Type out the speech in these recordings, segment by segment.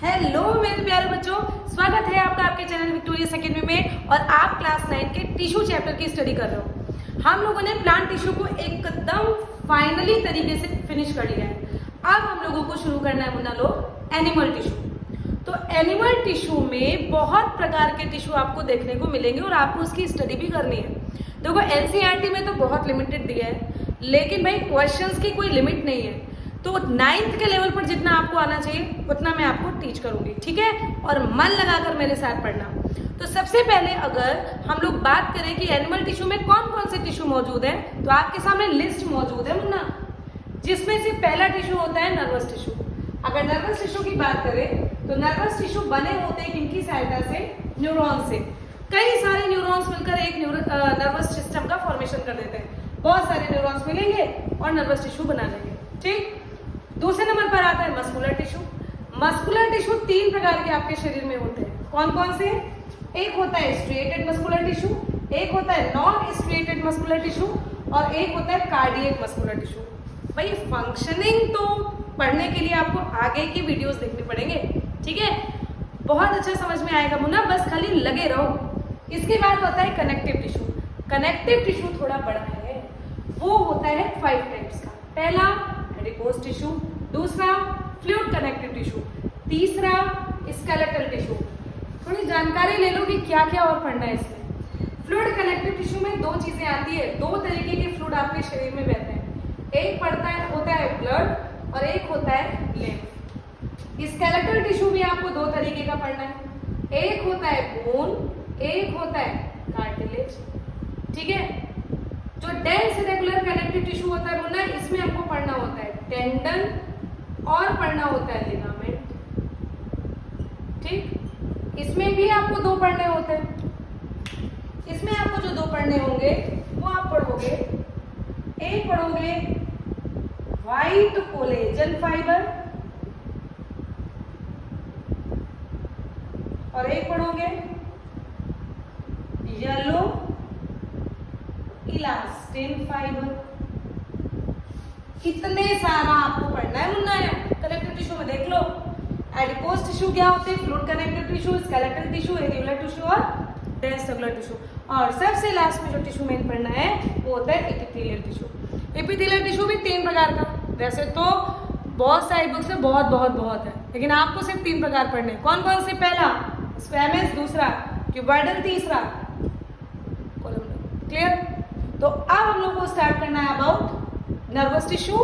Hello मेरे प्यारे बच्चों, स्वागत है आपका आपके चैनल विक्टोरियस एकेडमी में। और आप क्लास 9 के टिश्यू चैप्टर की स्टडी कर रहे हो। हम लोगों ने प्लांट टिश्यू को एकदम फाइनली तरीके से फिनिश कर लिया है। अब हम लोगों को शुरू करना है मुन्ना लोग एनिमल टिश्यू। तो एनिमल टिश्यू में बहुत प्रकार के टिश्यू आपको देखने को मिलेंगे और आपको उसकी स्टडी भी करनी है। देखो एनसीईआरटी में तो बहुत लिमिटेड दिया है, लेकिन भाई क्वेश्चंस की कोई लिमिट नहीं है। तो 9th के लेवल पर जितना आपको आना चाहिए उतना मैं आपको टीच करूंगी, ठीक है। और मन लगाकर मेरे साथ पढ़ना। तो सबसे पहले अगर हम लोग बात करें कि एनिमल टिश्यू में कौन कौन से टिश्यू मौजूद है, तो आपके सामने लिस्ट मौजूद है मुन्ना, जिसमें से पहला टिश्यू होता है नर्वस टिश्यू। अगर नर्वस टिश्यू की बात करें तो नर्वस टिश्यू बने होते हैं किनकी सहायता से? न्यूरॉन से। कई सारे न्यूरॉन्स मिलकर एक नर्वस सिस्टम का फॉर्मेशन कर देते हैं। बहुत सारे न्यूरॉन्स मिलेंगे और नर्वस टिश्यू बना लेंगे, ठीक। दूसरे नंबर पर आता है मस्कुलर टिश्यू। मस्कुलर टिश्यू 3 प्रकार के आपके शरीर में होते हैं। कौन कौन से? एक होता है स्ट्रिएटेड मस्कुलर टिश्यू, एक होता है नॉन स्ट्रिएटेड मस्कुलर टिश्यू और एक होता है कार्डियक मस्कुलर टिश्यू। भाई फंक्शनिंग तो पढ़ने के लिए आपको आगे की वीडियोस देखने पड़ेंगे, ठीक है। बहुत अच्छा समझ में आएगा मुन्ना, बस खाली लगे रहो। इसके बाद होता है कनेक्टिव टिश्यू। कनेक्टिव टिश्यू थोड़ा बड़ा है, वो होता है 5 टाइप्स का। पहला एडिपोज टिश्यू, दूसरा फ्लूइड कनेक्टिव टिश्यू, तीसरा स्केलेटल टिश्यू। थोड़ी जानकारी ले लो कि क्या क्या और पढ़ना है इसमें। फ्लूइड कनेक्टिव टिश्यू में 2 चीजें आती है। 2 तरीके के फ्लूइड आपके शरीर में बहते हैं। एक होता है ब्लड और एक होता है लिम्फ। स्केलेटल टिश्यू भी आपको 2 तरीके का पढ़ना है। एक होता है बोन, एक होता है कार्टिलेज, ठीक है। जो डेंस रेगुलर कनेक्टिव टिश्यू होता है मुन्ना, इसमें आपको पढ़ना होता है टेंडन और पढ़ना होता है लिगामेंट, ठीक। इसमें भी आपको 2 पढ़ने होते हैं। इसमें आपको जो 2 पढ़ने होंगे वो आप पढ़ोगे, एक पढ़ोगे व्हाइट कोलेजन फाइबर और एक पढ़ोगे येलो इलास्टिन फाइबर। कितने सारा आपको पढ़ना है मुन्ना है। कनेक्टिव टिश्यू में देख लो, एडिपोज टिश्यू क्या होते हैं, fluid connective tissue, skeletal tissue, regular tissue और डेंस रेगुलर टिश्यू। और सबसे लास्ट में जो टिश्यू मेन पढ़ना है वो होता है एपिथेलियल टिश्यू। एपिथेलियल टिश्यू भी 3 प्रकार का। वैसे तो बहुत सारी बुक्स में बहुत है, लेकिन आपको सिर्फ 3 प्रकार पढ़ने। कौन कौन से? पहला स्क्वैमस, दूसरा क्यूबॉइडल, तीसरा कोलम्बल। क्लियर? तो अब हम लोग को स्टार्ट करना है अबाउट नर्वस टिश्यू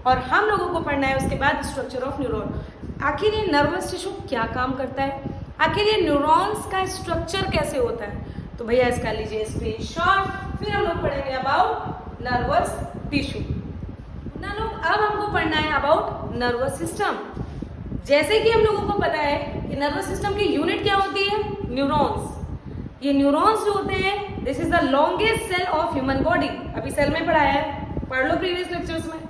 और हम लोगों को पढ़ना है उसके बाद स्ट्रक्चर ऑफ न्यूरॉन। आखिर ये नर्वस टिश्यू क्या काम करता है, आखिर ये न्यूरॉन्स का स्ट्रक्चर कैसे होता है, तो भैया इसका लीजिए स्क्रीनशॉट। फिर हम लोग पढ़ेंगे अबाउट नर्वस टिश्यू ना लोग। अब हमको पढ़ना है अबाउट नर्वस सिस्टम। जैसे कि हम लोगों को पता है कि नर्वस सिस्टम की यूनिट क्या होती है? न्यूरॉन्स। ये न्यूरॉन्स जो होते हैं, this is the longest cell of human body. अभी सेल में पढ़ाया है, पढ़ लो प्रीवियस लेक्चर्स में।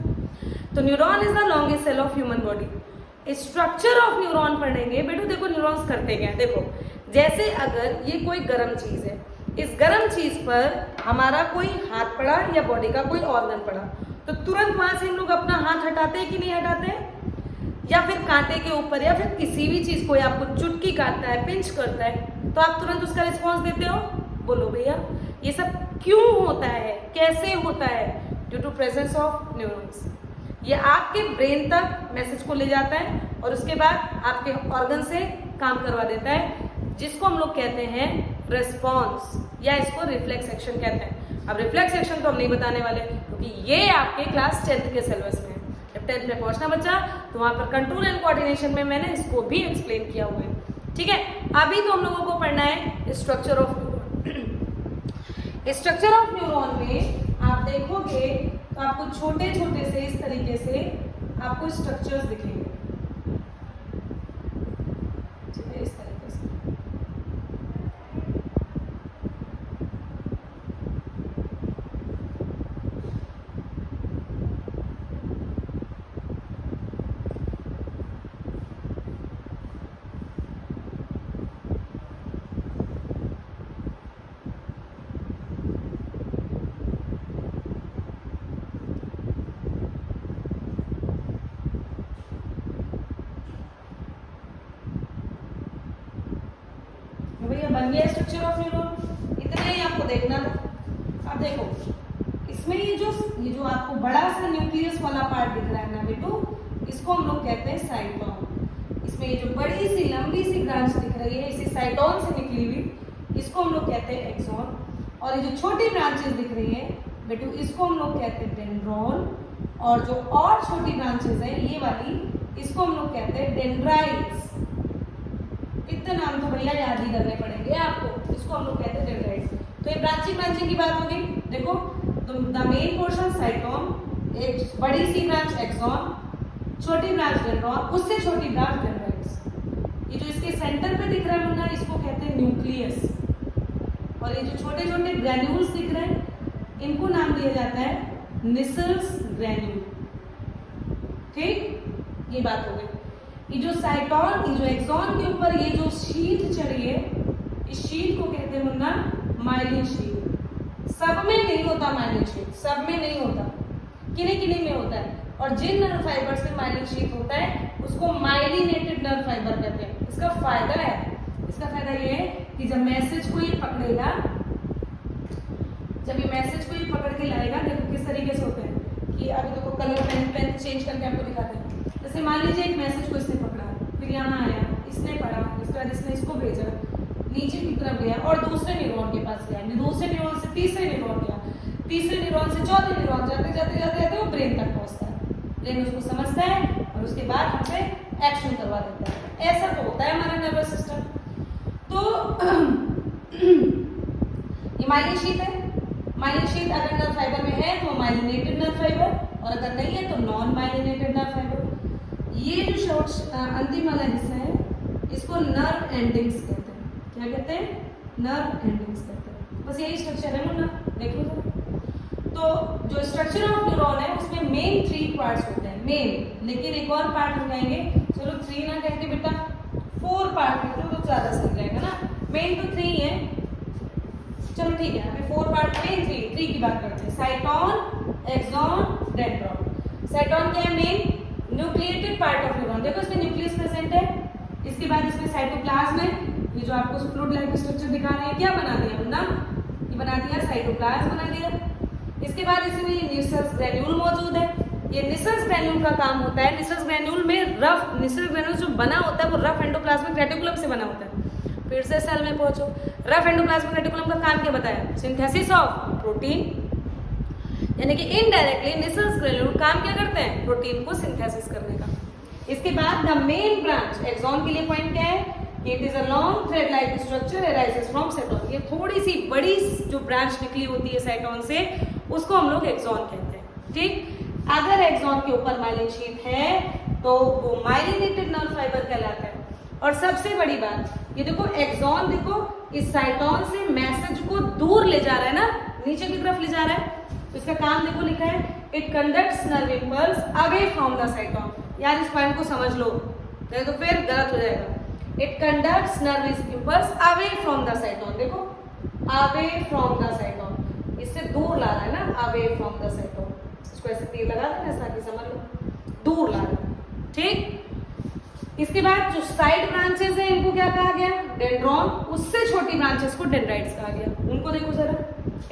तो neuron is the longest cell of human body. Structure of neuron पढ़ेंगे बेटू। देखो न्यूरॉन्स करते क्या है, देखो जैसे अगर ये कोई गर्म चीज है, इस गर्म चीज पर हमारा कोई हाथ पड़ा या बॉडी का कोई ऑर्गन पड़ा, तो तुरंत वहां से हम लोग अपना हाथ हटाते हैं कि नहीं हटाते हैं? या फिर कांटे के ऊपर या फिर किसी भी चीज को आपको चुटकी काटता है, पिंच करता है, तो आप तुरंत उसका रिस्पॉन्स देते हो। बोलो भैया ये सब क्यों होता है, कैसे होता है? Due to presence of neurons. ये आपके ब्रेन तक मैसेज को ले जाता है और उसके बाद आपके ऑर्गन से काम करवा देता है, जिसको हम लोग कहते हैं रिस्पॉन्स या इसको रिफ्लेक्स एक्शन कहते हैं। अब रिफ्लेक्स एक्शन तो हम नहीं बताने वाले क्योंकि ये आपके क्लास 10th के सिलेबस में है। जब 10th में पहुंचना बच्चा तो वहां पर कंट्रोल एंड कोऑर्डिनेशन में मैंने इसको भी एक्सप्लेन किया हुआ है, ठीक है। अभी तो हम लोगों को पढ़ना है structure of neuron. Structure of neuron में आप देखोगे तो आपको छोटे छोटे से इस तरीके से आपको स्ट्रक्चर्स दिखेंगे, इस तरीके से। है, बन गया स्ट्रक्चर ऑफ न्यूरॉन। इतना ही आपको देखना था। अब देखो इसमें ये जो आपको बड़ा सा न्यूक्लियस वाला पार्ट दिख रहा है ना बेटू, इसको हम लोग कहते हैं साइटोन। इसमें ये जो बड़ी सी लंबी सी ब्रांच दिख रही है, इसी साइटोन से निकली हुई, इसको हम लोग कहते हैं एक्सॉन। और ये जो छोटी ब्रांचेस दिख रही है बेटू, इसको हम लोग कहते हैं डेंड्रॉन। और जो और छोटी ब्रांचेस है ये वाली, इसको हम लोग कहते हैं डेंड्राइट्स। इतने नाम तो भैया याद ही करने पड़ेंगे आपको। इसको हम लोग कहते हैं डेंड्राइट्स। तो ये ब्रांचिंग की बात होगी। देखो द मेन पोर्शन साइटोन, एक बड़ी सी ब्रांच एक्सॉन, छोटी ब्रांच डेंड्रॉन, उससे छोटी ब्रांच डेंड्राइट्स। ये जो इसके सेंटर पे दिख रहा है मुन्ना, इसको कहते हैं न्यूक्लियस। और ये जो छोटे छोटे ग्रैन्यूल्स दिख रहे हैं, इनको नाम दिया जाता है निसल्स ग्रैन्यूल। ठीक, ये बात हो गई। ये जो साइटोन, ये जो एक्सॉन के ऊपर ये जो शीट चढ़ी है, इस शीट को कहते हैं मुन्ना माइलिन शीट। सब में नहीं होता माइलिन शीट, सब में नहीं होता, किन्हीं किन्हीं में होता है। और जिन नर्व फाइबर से माइलिन शीट होता है उसको माइलिनेटेड नर्व फाइबर कहते हैं। इसका फायदा ये है कि जब मैसेज को ये पकड़ेगा, जब ये मैसेज को ये पकड़ के लाएगा, देखो किस तरीके से होते हैं कि अभी देखो कलर पेन चेंज करके आपको दिखाते हैं। जैसे मान लीजिए एक मैसेज को इसने पकड़ा, फिर यहाँ आया, इसने पढ़ा, इसके बाद इसने इसको भेजा, नीचे की तरफ गया और दूसरे न्यूरॉन के पास गया, दूसरे न्यूरॉन से तीसरे न्यूरॉन गया, तीसरे न्यूरॉन से चौथे न्यूरॉन, जाते जाते जाते जाते वो ब्रेन तक पहुंचता है। ब्रेन उसको समझता है और उसके बाद हमसे एक्शन करवा देता है। ऐसा तो होता है हमारा नर्वस सिस्टम। तो ये माइलिन शीट है। माइलिन शीट अगर नर्व फाइबर में है तो माइलिनेटेड नर्व फाइबर, और अगर नहीं है तो नॉन माइलिनेटेड नर्व फाइबर। ये जो शॉर्ट अंतिम वाला हिस्सा है, इसको नर्व एंडिंग्स कहते हैं। क्या कहते हैं? नर्व एंडिंग्स कहते हैं। बस यही स्ट्रक्चर है मुन्ना, देख लो जरा। तो जो स्ट्रक्चर ऑफ न्यूरॉन है उसमें मेन 3 पार्ट्स होते हैं, मेन। लेकिन एक और पार्ट हम कहेंगे, चलो 3 ना कहते बेटा, 4 पार्ट लिख लो तो ज्यादा सही रहेगा ना। मेन तो 3 ही है, चलो ठीक है, हमें 4 पार्ट में 3 की बात करते हैं। साइटोन, एक्सॉन, डेंड्रॉन। साइटोन क्या है? Main nucleated part of neuron. देखो इसमें न्यूक्लियस प्रेजेंट है। इसके बाद इसमें साइटोप्लाज्म है। ये जो आपको फ्लूइड लाइक स्ट्रक्चर दिखा रहे हैं, क्या बना दिया मुन्ना? ये बना दिया साइटोप्लाज्म बना दिया। इसके बाद इसमें ये निसल्स ग्रैन्यूल मौजूद है। ये निसल्स ग्रैन्यूल का काम होता है, निसल्स ग्रैन्यूल में रफ, निसल्स ग्रैन्यूल जो बना होता है वो रफ एंडोप्लाज्मिक रेटिकुलम से बना होता है। फिर से सेल में पहुंचो। रफ एंडोप्लाज्मिक रेटिकुलम का काम क्या बताया? सिंथेसिस ऑफ प्रोटीन, यानी कि इनडायरेक्टली निसल्स ग्रैन्यूल काम क्या करते हैं? प्रोटीन को सिंथेसिस करने का। इसके बाद द मेन ब्रांच एक्सॉन के लिए पॉइंट क्या है? It is a long thread like structure arises from साइटोन। ये थोड़ी सी बड़ी जो ब्रांच निकली होती है साइटोन से, उसको हम लोग एक्सॉन कहते हैं। ठीक, अगर एक्सॉन के ऊपर माइलिन शीट है तो वो माइलिनेटेड नर्व फाइबर कहलाता है। और सबसे बड़ी बात, ये देखो एक्सॉन, देखो इस साइटोन से मैसेज को दूर ले जा रहा है ना, नीचे की तरफ ले जा रहा है। तो इसका काम देखो लिखा है, it conducts nerve impulse away from the साइटोन। यार इस पॉइंट को समझ लो, नहीं तो फिर गलत हो जाएगा। It conducts nerve impulse away from the साइटोन। देखो अवे फ्रॉम द साइटोन, इससे दूर ला रहा है ना, अवे फ्रॉम द साइटोन। इसको ऐसे तीर लगा देना ताकि समझ लो, दूर ला रहा है। ठीक, इसके बाद जो साइड ब्रांचेस है इनको क्या कहा गया? डेंड्रॉन। उससे छोटी ब्रांचेस को डेंड्राइट्स कहा गया। उनको देखो जरा,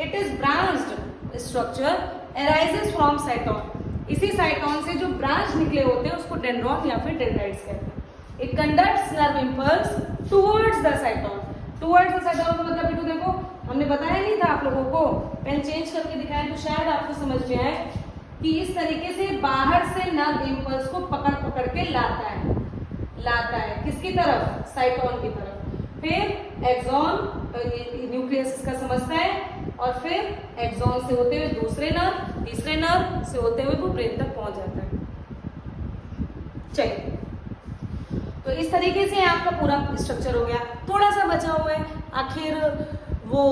it is branched structure arises from साइटोन। इसी साइटोन से जो ब्रांच निकले होते हैं उसको डेंड्रॉन या फिर डेंड्राइट्स कहते हैं। It conducts nerve impulse towards the साइटोन। Towards the साइटोन का मतलब बेटू देखो, हमने बताया नहीं था आप लोगों को, पेन चेंज करके दिखाया तो शायद आपको समझ में आए कि इस तरीके से बाहर से नर्व इंपल्स को पकड़ पकड़ के लाता है किसकी तरफ? साइटोन की तरफ। फिर एक्सॉन, न्यूक्लियस इसका समझता है, और फिर एक्सॉन से होते हुए दूसरे नर्व, तीसरे नर्व से होते हुए वो ब्रेन तक पहुंच जाता है। चलिए, तो इस तरीके से आपका पूरा स्ट्रक्चर हो गया। थोड़ा सा बचा हुआ है, आखिर वो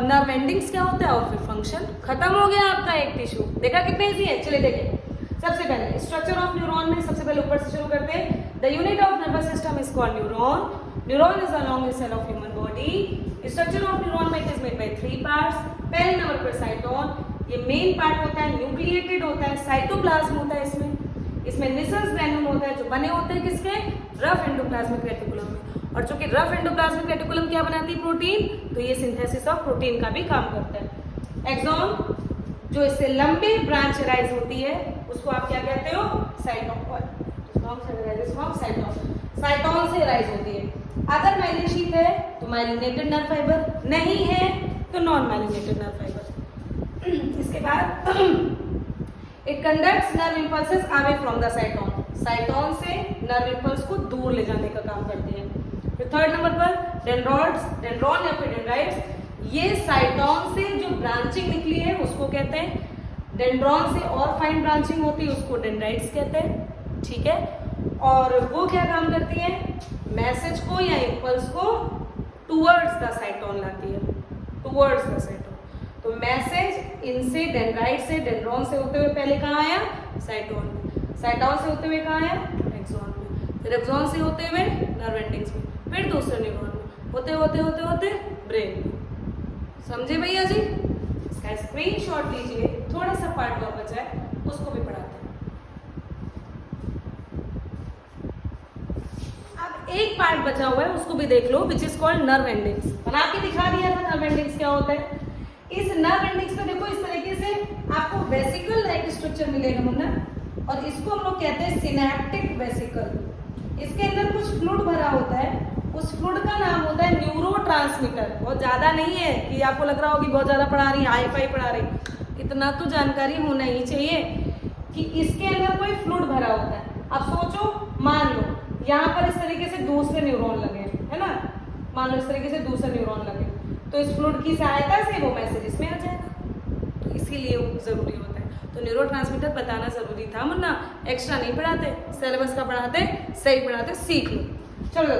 नर्व एंडिंग्स क्या होता है और फिर फंक्शन। खत्म हो गया आपका एक टिश्यू। देखा कितने इजी है? चलिए देखिए, सबसे पहले स्ट्रक्चर ऑफ न्यूरॉन में सबसे पहले ऊपर से शुरू करते हैं। The unit of nervous system is called neuron. Neuron is the longest cell of human body. Structure of neuron में it is made by 3 parts. पहले नंबर पर साइटोन, ये मेन पार्ट होता है, न्यूक्लिएटेड होता है, साइटोप्लाज्म होता है इसमें निसल्स ग्रैन्यूल होता है जो बने होते हैं किसके? रफ एंडोप्लाज्मिक रेटिकुलम में। और चूंकि रफ एंडोप्लाज्मिक रेटिकुलम क्या बनाती है, प्रोटीन, तो ये सिंथेसिस ऑफ प्रोटीन का भी काम करता है। एक्सॉन जो इससे लंबी ब्रांच राइज होती है उसको आप क्या कहते हो, साइटोन से राइज होती है। अगर माइलिन शीथ है तो माइलिनेटेड नर्व फाइबर, नहीं है तो नॉन माइलिनेटेड नर्व फाइबर। इसके बाद it conducts nerve impulses away from the साइटोन, साइटोन से नर्व इंपल्स को दूर ले जाने का काम करती है। फिर थर्ड नंबर पर डेंड्रॉन या फिर डेंड्राइट्स, ये साइटोन से जो ब्रांचिंग निकली है उसको कहते हैं, डेंड्रॉन से और फाइन ब्रांचिंग होती है उसको डेंड्राइट्स कहते हैं, ठीक है। और वो क्या काम करती है, मैसेज को या इंपल्स को टुवर्ड्स द साइटोन लाती है, टुवर्ड्स द साइटोन। तो मैसेज इनसे डेंड्राइट से, डेंड्रॉन से होते हुए पहले कहाँ आया, साइटोन में, साइटोन से होते हुए कहाँ आया, एक्सॉन में, फिर एक्सॉन से होते हुए नर्व एंडिंग्स में, फिर दूसरे न्यूरॉन में, होते होते होते होते ब्रेन में। समझे भैया जी? इसका स्क्रीनशॉट लीजिए, थोड़ा सा पार्ट और बचा है उसको भी पढ़ाते हैं। अब एक पार्ट बचा हुआ है उसको भी देख लो, which is called nerve endings. बना के दिखा दिया था नर्व एंडिंग्स क्या होता है। इस नर्व एंडिंग्स में देखो इस तरीके से आपको वेसिकल लाइक स्ट्रक्चर मिलेगा मुन्ना, और इसको हम लोग कहते हैं सिनेप्टिक वेसिकल। इसके अंदर कुछ फ्लूइड भरा होता है, उस फ्लूइड का नाम होता है न्यूरोट्रांसमीटर। बहुत ज्यादा नहीं है कि आपको लग रहा हो कि बहुत ज्यादा पढ़ा रही, हाई फाई पढ़ा रही, इतना तो जानकारी होना ही चाहिए कि इसके अंदर कोई फ्लूइड भरा होता है। अब सोचो, मान लो यहाँ पर इस तरीके से दूसरे न्यूरॉन लगे है ना, मान लो इस तरीके से दूसरे न्यूरॉन लगे, तो इस फ्लूइड की सहायता से वो मैसेज इसमें आ जाएगा, तो इसीलिए वो जरूरी होता है। तो न्यूरोट्रांसमीटर बताना जरूरी था मुन्ना, एक्स्ट्रा नहीं पढ़ाते, सिलेबस का पढ़ाते, सही पढ़ाते, सीख लो। चलो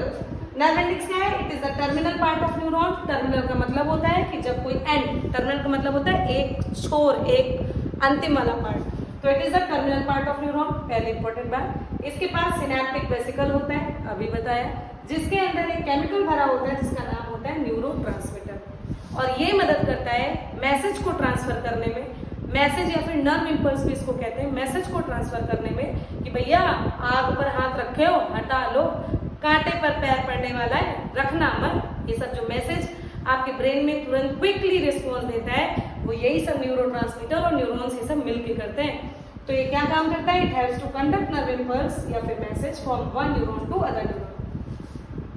नर्व एंडिंग्स क्या है, it is the terminal part of neuron. Terminal का मतलब होता है कि जब कोई एंड, टर्मिनल का मतलब होता है एक छोर, एक अंतिम वाला पार्ट, तो it is the terminal part of neuron. पहले इंपॉर्टेंट बात, इसके पास सिनेप्टिक वेसिकल होता है, अभी बताया, जिसके अंदर एक केमिकल भरा होता है जिसका नाम होता है न्यूरोट्रांसमीटर, और ये मदद करता है मैसेज को ट्रांसफर करने में, मैसेज या फिर नर्व इंपल्स भी इसको कहते हैं, मैसेज को ट्रांसफर करने में कि भैया आग पर हाथ रखे हो, हटा लो, कांटे पर पैर पड़ने वाला है, रखना मत। ये सब जो मैसेज आपके ब्रेन में तुरंत क्विकली रिस्पॉन्स देता है, वो यही सब न्यूरोट्रांसमीटर और न्यूरॉन्स ये सब मिलकर करते हैं। तो ये क्या काम करता है, it helps to conduct nerve impulse या फिर message from one neuron to other neuron.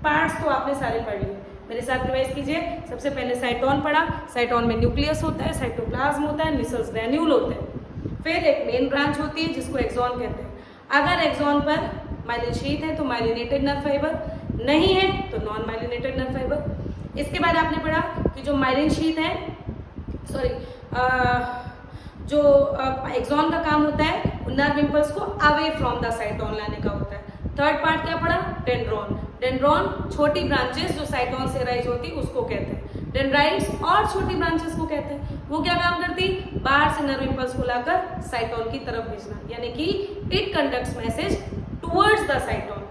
Parts तो आपने सारे पढ़ लिए, मेरे साथ रिवाइज कीजिए। सबसे पहले साइटोन पढ़ा, साइटोन में न्यूक्लियस होता है, साइटोप्लाज्म होता है, मिसल्स ग्रैन्यूल होते हैं, फिर एक मेन ब्रांच होती है जिसको एक्सॉन कहते हैं। अगर एक्सॉन पर माइलिन शीथ है तो माइलिनेटेड नर्व फाइबर, नहीं है तो नॉन माइलिनेटेड नर्व फाइबर। इसके बाद आपने पढ़ा कि जो माइलिन शीथ है, सॉरी जो एक्सॉन का काम होता है वो नर्व इंपल्स को अवे फ्रॉम द साइटोन लाने का होता है। थर्ड पार्ट क्या पढ़ा, डेंड्रॉन। डेंड्रॉन छोटी ब्रांचेस जो साइटोन से राइज होती उसको कहते हैं। डेंड्राइट्स और छोटी ब्रांचेस को कहते हैं, वो क्या काम करती, बाहर से नर्व इंपल्स को लाकर साइटोन की तरफ भेजना, यानी कि it conducts message towards the साइटोन।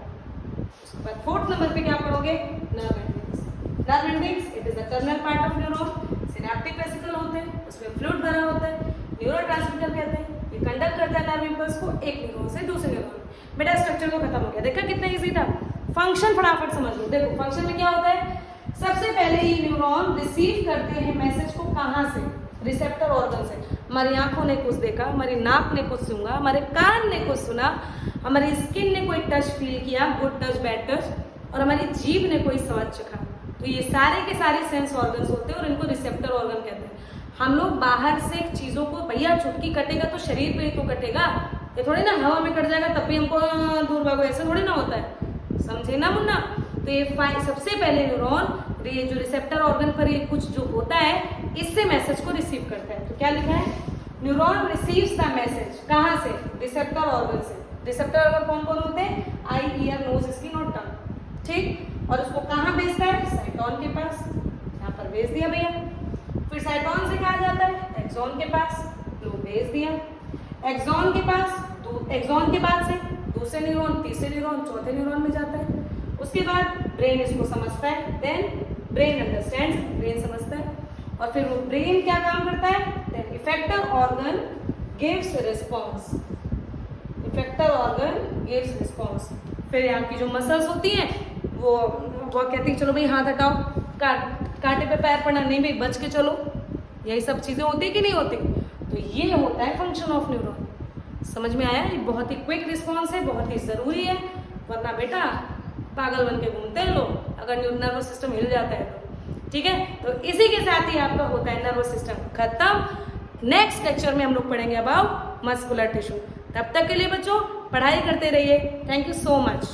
उसके बाद फोर्थ नंबर पे क्या पढ़ोगे, nerve endings. Nerve endings it is the terminal part of neuron, synaptic vesicle होते हैं, उसमें फ्लूइड भरा होता है, न्यूरोट्रांसमीटर कहते हैं, ये कंडक्ट करता है नर्व इंपल्स को एक न्यूरॉन से दूसरे न्यूरॉन में। बेटा स्ट्रक्चर तो खत्म हो गया, देखा कितना इजी था। फंक्शन फटाफट समझ लो। देखो फंक्शन में क्या होता है, सबसे पहले ये न्यूरॉन रिसीव करते हैं मैसेज को, कहाँ से, रिसेप्टर ऑर्गन से। हमारी आंखों ने कुछ देखा, हमारी नाक ने कुछ सुना, हमारे कान ने कुछ सुना, हमारी स्किन ने कोई टच फील किया, गुड टच बैड टच, और हमारी जीभ ने कोई स्वाद चखा। तो ये सारे के सारे सेंस ऑर्गन्स होते हैं और इनको रिसेप्टर ऑर्गन कहते हैं। हम लोग बाहर से चीजों को, भैया चुटकी कटेगा तो शरीर पे ही तो कटेगा, ये थोड़ी ना हवा में कट जाएगा तब भी हमको दूर भागो, ऐसा थोड़ी ना होता है, समझे ना मुन्ना। तो ये सबसे पहले न्यूरॉन ये जो रिसेप्टर ऑर्गन पर ये कुछ जो होता है इससे मैसेज को रिसीव करता है। तो क्या लिखा है, न्यूरॉन रिसीव्स द मैसेज, कहाँ से, रिसेप्टर ऑर्गन से। रिसेप्टर ऑर्गन कौन कौन होते हैं, आई, ईयर, नोज, स्किन और टंग, ठीक। और उसको कहाँ भेजता है, साइटोन के पास, यहाँ पर भेज दिया भैया। फिर साइटोन से कहा जाता है एक्सॉन के पास, लो भेज दिया। एक्सॉन के पास, एक्सॉन के बाद से दूसरे न्यूरॉन, तीसरे न्यूरॉन, चौथे न्यूरॉन में जाता है। उसके बाद ब्रेन इसको समझता है, देन ब्रेन अंडरस्टैंड्स, ब्रेन समझता है, और फिर वो ब्रेन क्या काम करता है, then effector organ gives response, effector organ gives response. फिर यहाँ की जो मसल्स होती हैं वो कहती है चलो भाई हाथ हटाओ, कांटे पे पैर पड़ना, नहीं भाई बच के चलो, यही सब चीज़ें होती कि नहीं होती। तो ये होता है फंक्शन ऑफ न्यूरॉन। समझ में आया? ये बहुत ही क्विक रिस्पॉन्स है, बहुत ही ज़रूरी है, वरना बेटा पागल बन के घूमते हैं लोग अगर नर्वस सिस्टम हिल जाता है तो। ठीक है, तो इसी के साथ ही आपका होता है नर्वस सिस्टम खत्म। नेक्स्ट लेक्चर में हम लोग पढ़ेंगे अबाउट मस्कुलर टिश्यू। तब तक के लिए बच्चों पढ़ाई करते रहिए। Thank you so much.